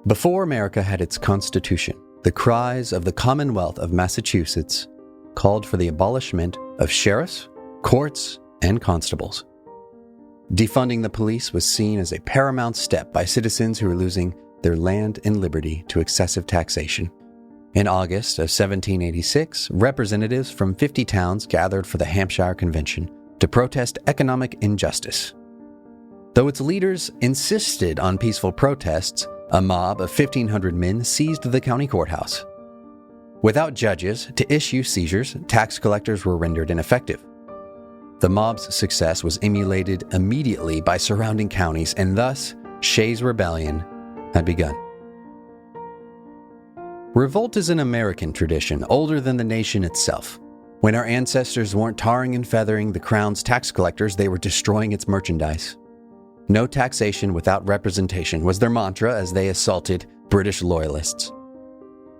Before America had its Constitution, the cries of the Commonwealth of Massachusetts called for the abolishment of sheriffs, courts, and constables. Defunding the police was seen as a paramount step by citizens who were losing their land and liberty to excessive taxation. In August of 1786, representatives from 50 towns gathered for the Hampshire Convention to protest economic injustice. Though its leaders insisted on peaceful protests, a mob of 1,500 men seized the county courthouse. Without judges to issue seizures, tax collectors were rendered ineffective. The mob's success was emulated immediately by surrounding counties, and thus Shay's rebellion had begun. Revolt is an American tradition older than the nation itself. When our ancestors weren't tarring and feathering the crown's tax collectors, they were destroying its merchandise. No taxation without representation was their mantra as they assaulted British loyalists.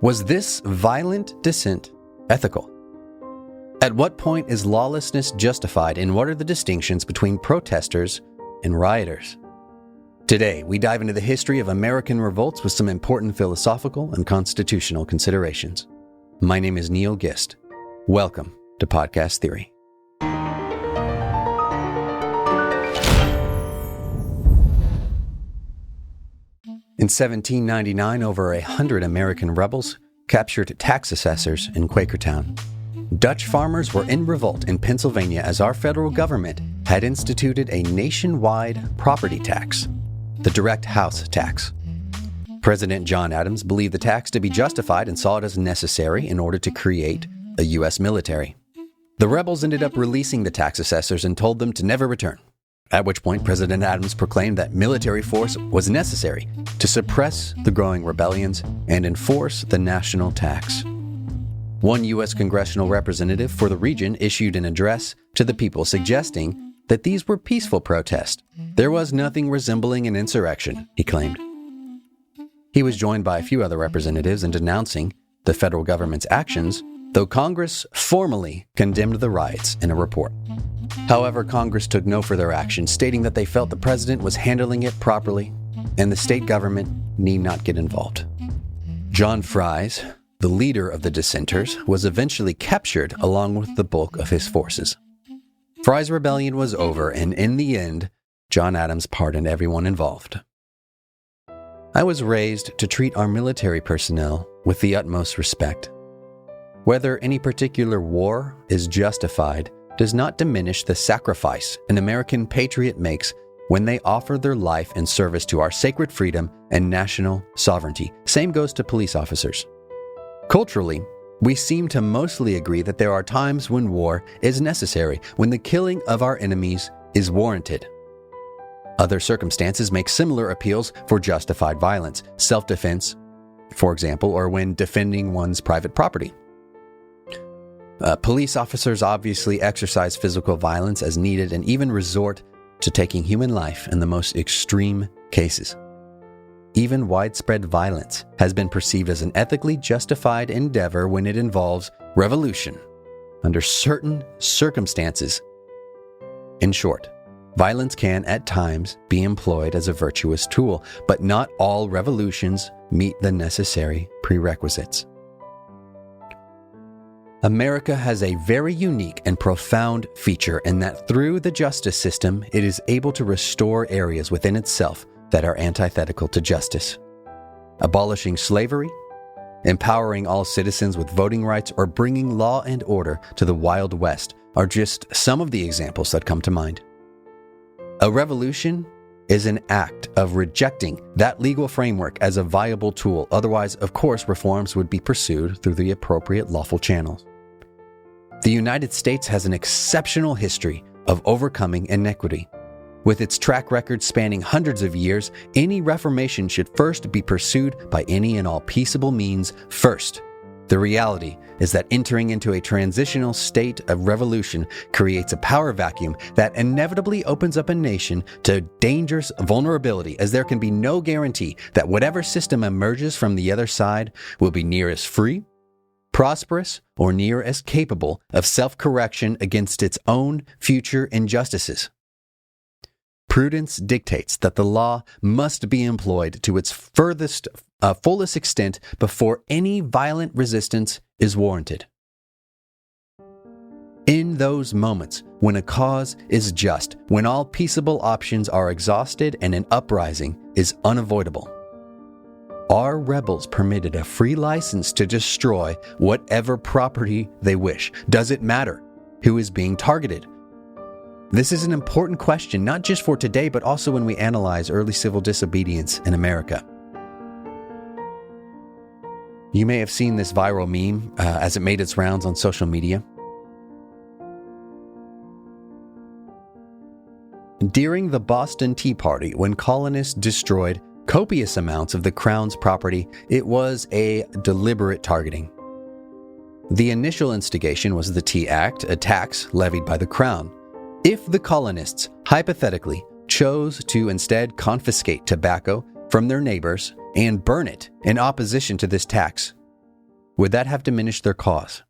Was this violent dissent ethical? At what point is lawlessness justified, and what are the distinctions between protesters and rioters? Today, we dive into the history of American revolts with some important philosophical and constitutional considerations. My name is Neal Gist. Welcome to Podcast Theory. In 1799, over 100 American rebels captured tax assessors in Quakertown. Dutch farmers were in revolt in Pennsylvania as our federal government had instituted a nationwide property tax, the direct house tax. President John Adams believed the tax to be justified and saw it as necessary in order to create a U.S. military. The rebels ended up releasing the tax assessors and told them to never return, at which point President Adams proclaimed that military force was necessary to suppress the growing rebellions and enforce the national tax. One U.S. congressional representative for the region issued an address to the people suggesting that these were peaceful protests. There was nothing resembling an insurrection, he claimed. He was joined by a few other representatives in denouncing the federal government's actions, though Congress formally condemned the riots in a report. However, Congress took no further action, stating that they felt the president was handling it properly and the state government need not get involved. John Fries, the leader of the dissenters, was eventually captured along with the bulk of his forces. Fries' rebellion was over, and in the end, John Adams pardoned everyone involved. I was raised to treat our military personnel with the utmost respect. Whether any particular war is justified does not diminish the sacrifice an American patriot makes when they offer their life in service to our sacred freedom and national sovereignty. Same goes to police officers. Culturally, we seem to mostly agree that there are times when war is necessary, when the killing of our enemies is warranted. Other circumstances make similar appeals for justified violence, self-defense, for example, or when defending one's private property. Police officers obviously exercise physical violence as needed and even resort to taking human life in the most extreme cases. Even widespread violence has been perceived as an ethically justified endeavor when it involves revolution under certain circumstances. In short, violence can at times be employed as a virtuous tool, but not all revolutions meet the necessary prerequisites. America has a very unique and profound feature in that through the justice system, it is able to restore areas within itself that are antithetical to justice. Abolishing slavery, empowering all citizens with voting rights, or bringing law and order to the Wild West are just some of the examples that come to mind. A revolution is an act of rejecting that legal framework as a viable tool. Otherwise, of course, reforms would be pursued through the appropriate lawful channels. The United States has an exceptional history of overcoming inequity. With its track record spanning hundreds of years, any reformation should first be pursued by any and all peaceable means first. The reality is that entering into a transitional state of revolution creates a power vacuum that inevitably opens up a nation to dangerous vulnerability, as there can be no guarantee that whatever system emerges from the other side will be near as free, prosperous, or near as capable of self-correction against its own future injustices. Prudence dictates that the law must be employed to its furthest fullest extent before any violent resistance is warranted. In those moments, when a cause is just, when all peaceable options are exhausted and an uprising is unavoidable, our rebels permitted a free license to destroy whatever property they wish. Does it matter who is being targeted? This is an important question, not just for today, but also when we analyze early civil disobedience in America. You may have seen this viral meme as it made its rounds on social media. During the Boston Tea Party, when colonists destroyed copious amounts of the Crown's property, it was a deliberate targeting. The initial instigation was the Tea Act, a tax levied by the Crown. If the colonists, hypothetically, chose to instead confiscate tobacco from their neighbors and burn it in opposition to this tax, would that have diminished their cause?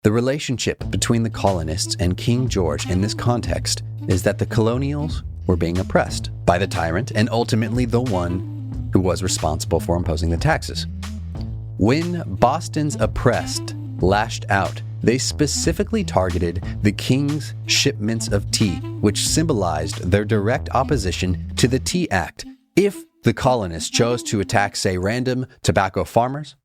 The relationship between the colonists and King George in this context is that the colonials were being oppressed by the tyrant and ultimately the one who was responsible for imposing the taxes. When Boston's oppressed lashed out, they specifically targeted the king's shipments of tea, which symbolized their direct opposition to the Tea Act. If the colonists chose to attack, say, random tobacco farmers,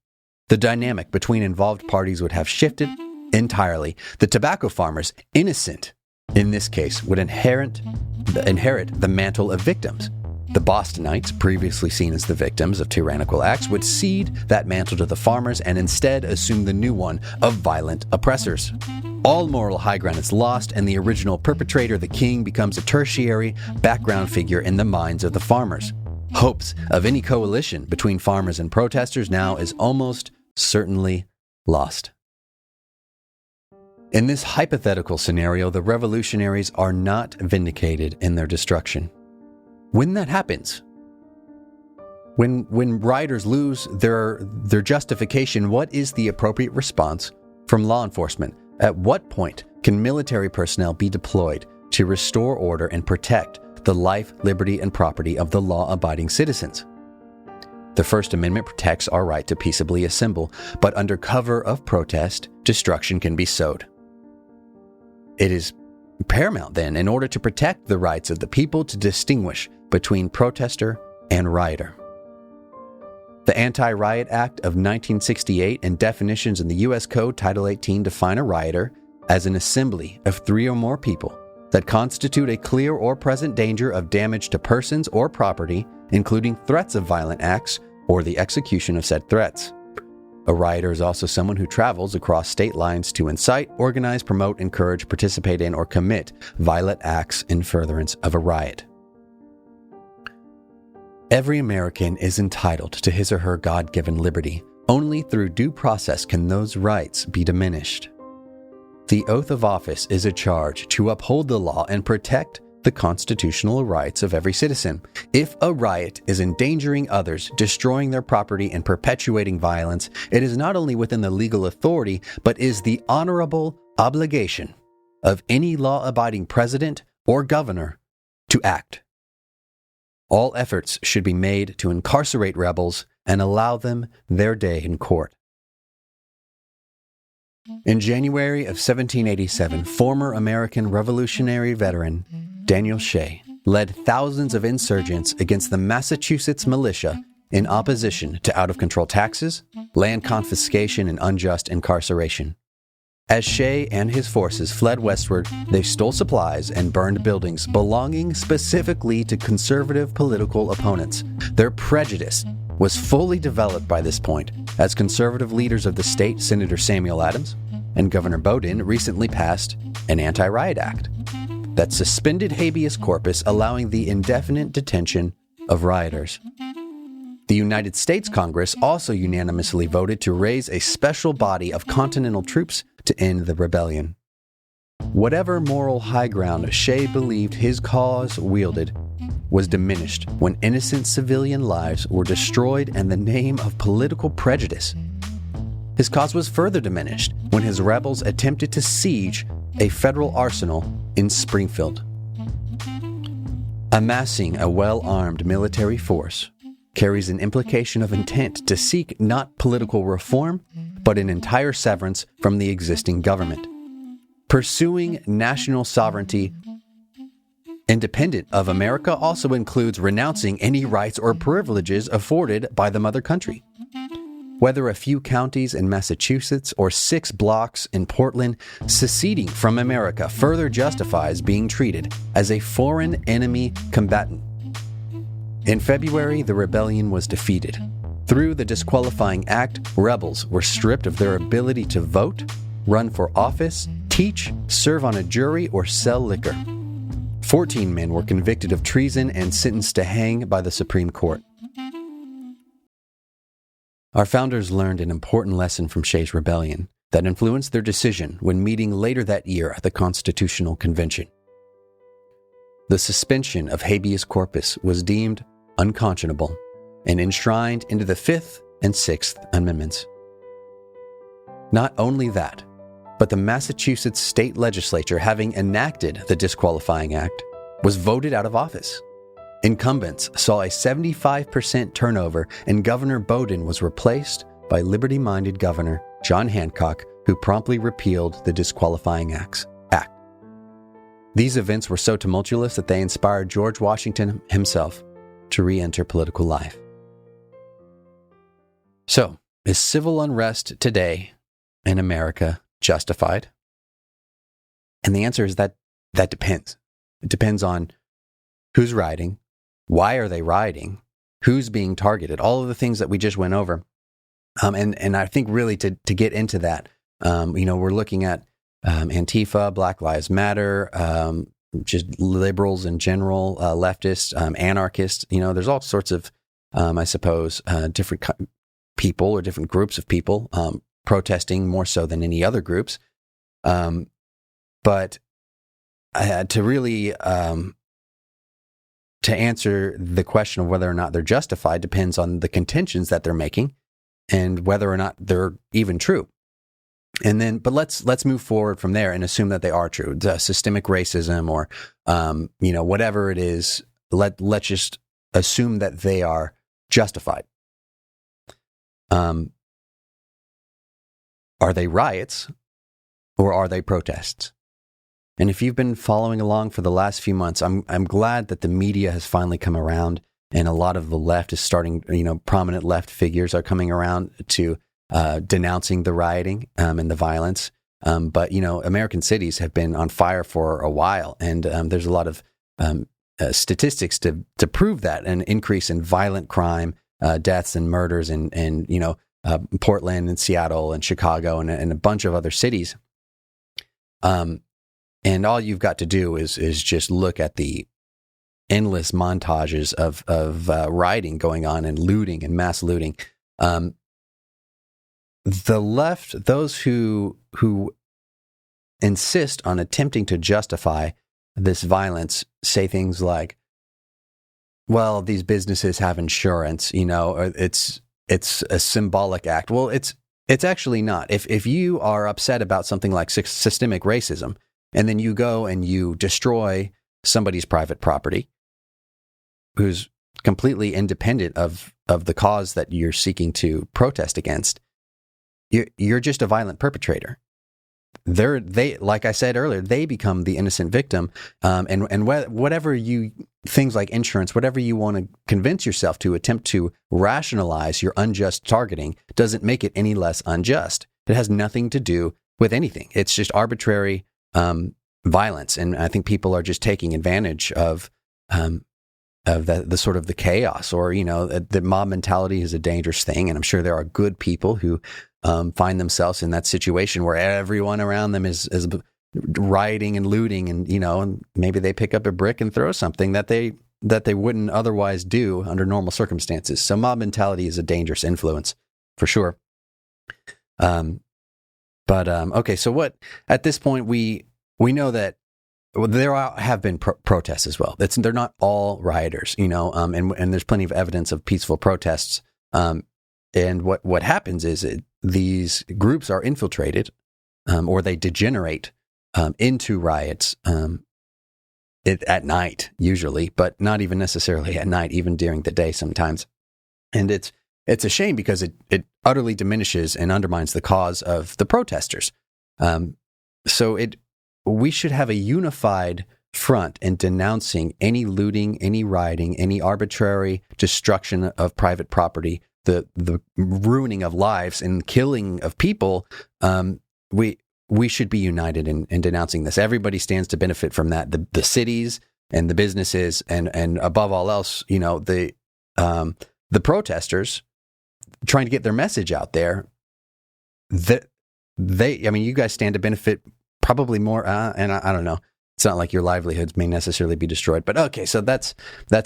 the dynamic between involved parties would have shifted entirely. The tobacco farmers, innocent in this case, would inherit the mantle of victims. The Bostonites, previously seen as the victims of tyrannical acts, would cede that mantle to the farmers and instead assume the new one of violent oppressors. All moral high ground is lost, and the original perpetrator, the king, becomes a tertiary background figure in the minds of the farmers. Hopes of any coalition between farmers and protesters now is almost certainly lost. In this hypothetical scenario, the revolutionaries are not vindicated in their destruction. When that happens, when rioters lose their justification, what is the appropriate response from law enforcement? At what point can military personnel be deployed to restore order and protect the life, liberty, and property of the law-abiding citizens? The First Amendment protects our right to peaceably assemble, but under cover of protest, destruction can be sowed. It is paramount, then, in order to protect the rights of the people, to distinguish between protester and rioter. The Anti-Riot Act of 1968 and definitions in the U.S. Code Title 18 define a rioter as an assembly of 3 or more people that constitute a clear or present danger of damage to persons or property, including threats of violent acts or the execution of said threats. A rioter is also someone who travels across state lines to incite, organize, promote, encourage, participate in, or commit violent acts in furtherance of a riot. Every American is entitled to his or her God-given liberty. Only through due process can those rights be diminished. The oath of office is a charge to uphold the law and protect the constitutional rights of every citizen. If a riot is endangering others, destroying their property, and perpetuating violence, it is not only within the legal authority, but is the honorable obligation of any law-abiding president or governor to act. All efforts should be made to incarcerate rebels and allow them their day in court. In January of 1787, former American Revolutionary veteran Daniel Shay led thousands of insurgents against the Massachusetts militia in opposition to out-of-control taxes, land confiscation, and unjust incarceration. As Shay and his forces fled westward, they stole supplies and burned buildings belonging specifically to conservative political opponents. Their prejudice was fully developed by this point, as conservative leaders of the state, Senator Samuel Adams and Governor Bowdoin, recently passed an Anti-Riot Act that suspended habeas corpus, allowing the indefinite detention of rioters. The United States Congress also unanimously voted to raise a special body of Continental troops to end the rebellion. Whatever moral high ground Shay believed his cause wielded was diminished when innocent civilian lives were destroyed in the name of political prejudice. His cause was further diminished when his rebels attempted to siege a federal arsenal in Springfield. Amassing a well-armed military force, carries an implication of intent to seek not political reform, but an entire severance from the existing government. Pursuing national sovereignty independent of America also includes renouncing any rights or privileges afforded by the mother country. Whether a few counties in Massachusetts or 6 blocks in Portland, seceding from America further justifies being treated as a foreign enemy combatant. In February, the rebellion was defeated. Through the disqualifying act, rebels were stripped of their ability to vote, run for office, teach, serve on a jury, or sell liquor. 14 men were convicted of treason and sentenced to hang by the Supreme Court. Our founders learned an important lesson from Shay's rebellion that influenced their decision when meeting later that year at the Constitutional Convention. The suspension of habeas corpus was deemed unconscionable and enshrined into the Fifth and Sixth Amendments. Not only that, but the Massachusetts state legislature, having enacted the disqualifying act, was voted out of office. Incumbents saw a 75% turnover, and Governor Bowdoin was replaced by liberty-minded Governor John Hancock, who promptly repealed the disqualifying act. These events were so tumultuous that they inspired George Washington himself to re-enter political life. So, is civil unrest today in America justified? And the answer is that depends. It depends on who's rioting, why are they rioting, who's being targeted, all of the things that we just went over. And I think really to get into that, we're looking at Antifa, Black Lives Matter, just liberals in general, leftists, anarchists. There's all sorts of, different people or different groups of people protesting more so than any other groups. But to really to answer the question of whether or not they're justified depends on the contentions that they're making and whether or not they're even true. And then, but let's move forward from there and assume that they are true. The systemic racism or, whatever it is, let's just assume that they are justified. Are they riots or are they protests? And if you've been following along for the last few months, I'm glad that the media has finally come around and a lot of the left is starting, prominent left figures are coming around to denouncing the rioting and the violence. But American cities have been on fire for a while, and there's a lot of statistics to prove that, an increase in violent crime, deaths and murders in Portland and Seattle and Chicago and a bunch of other cities. And all you've got to do is just look at the endless montages of rioting going on and looting and mass looting. The left, those who insist on attempting to justify this violence, say things like, "Well, these businesses have insurance, or it's a symbolic act." Well, it's actually not. If you are upset about something like systemic racism, and then you go and you destroy somebody's private property, who's completely independent of the cause that you're seeking to protest against, you're just a violent perpetrator. They, like I said earlier, they become the innocent victim. And whatever things like insurance, whatever you want to convince yourself to attempt to rationalize your unjust targeting doesn't make it any less unjust. It has nothing to do with anything. It's just arbitrary violence. And I think people are just taking advantage of the sort of the chaos, or, the mob mentality is a dangerous thing. And I'm sure there are good people who find themselves in that situation where everyone around them is rioting and looting, and and maybe they pick up a brick and throw something that they wouldn't otherwise do under normal circumstances. So mob mentality is a dangerous influence for sure. Okay, so what at this point we know that there have been protests as well. They're not all rioters, and there's plenty of evidence of peaceful protests. And what happens is these groups are infiltrated, or they degenerate into riots at night usually, but not even necessarily at night, even during the day sometimes. And it's a shame because it utterly diminishes and undermines the cause of the protesters. So we should have a unified front in denouncing any looting, any rioting, any arbitrary destruction of private property, the ruining of lives and killing of people. We should be united in denouncing this. Everybody stands to benefit from that. The cities and the businesses and above all else, the protesters trying to get their message out there. You guys stand to benefit probably more. And I don't know. It's not like your livelihoods may necessarily be destroyed. But okay, so that's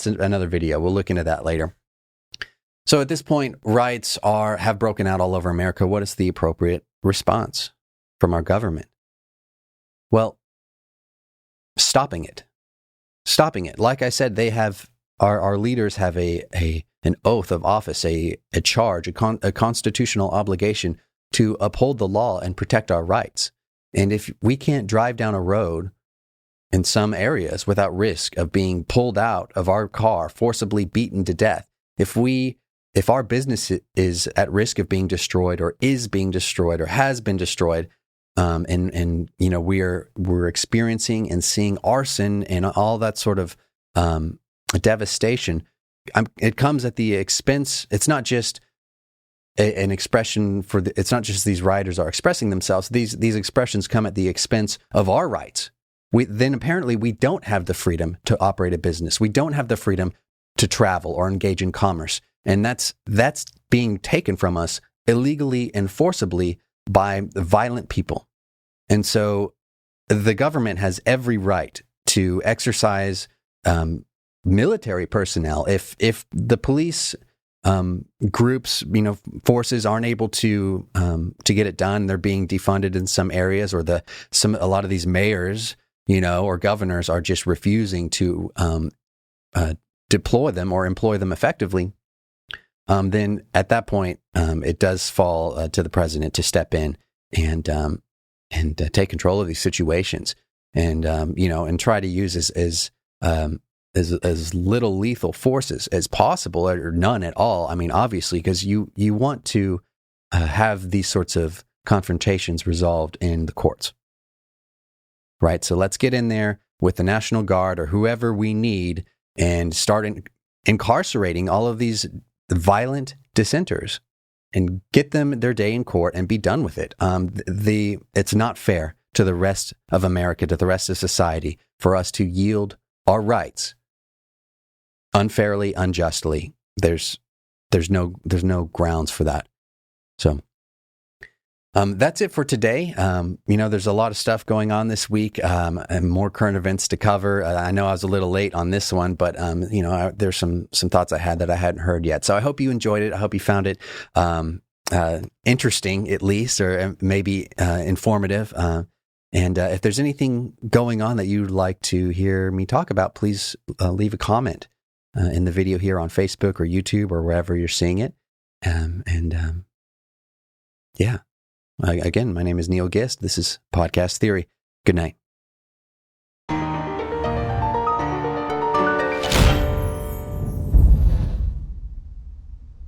another video. We'll look into that later. So at this point, riots have broken out all over America. What is the appropriate response from our government? Well, stopping it. Like I said, they have our leaders have an oath of office, a charge, a constitutional obligation to uphold the law and protect our rights. And if we can't drive down a road in some areas without risk of being pulled out of our car, forcibly beaten to death, if our business is at risk of being destroyed or is being destroyed or has been destroyed, and we're experiencing and seeing arson and all that sort of devastation, it comes at the expense. It's not just an expression it's not just these rioters are expressing themselves. These expressions come at the expense of our rights. Then apparently we don't have the freedom to operate a business. We don't have the freedom to travel or engage in commerce. And that's being taken from us illegally and forcibly by violent people. And so the government has every right to exercise military personnel. If the police groups, forces aren't able to get it done, they're being defunded in some areas, or a lot of these mayors, or governors are just refusing to deploy them or employ them effectively. Then at that point, it does fall to the president to step in and take control of these situations, and try to use as little lethal forces as possible, or none at all. I mean, obviously, because you want to have these sorts of confrontations resolved in the courts, right? So let's get in there with the National Guard or whoever we need and start incarcerating all of these violent dissenters and get them their day in court and be done with it. It's not fair to the rest of America, to the rest of society, for us to yield our rights unfairly, unjustly. There's no grounds for that. So that's it for today. There's a lot of stuff going on this week, and more current events to cover. I know I was a little late on this one, but there's some thoughts I had that I hadn't heard yet. So I hope you enjoyed it. I hope you found it interesting, at least, or maybe informative. And if there's anything going on that you'd like to hear me talk about, please leave a comment in the video here on Facebook or YouTube or wherever you're seeing it. Yeah. Again, my name is Neal Gist. This is Podcast Theory. Good night.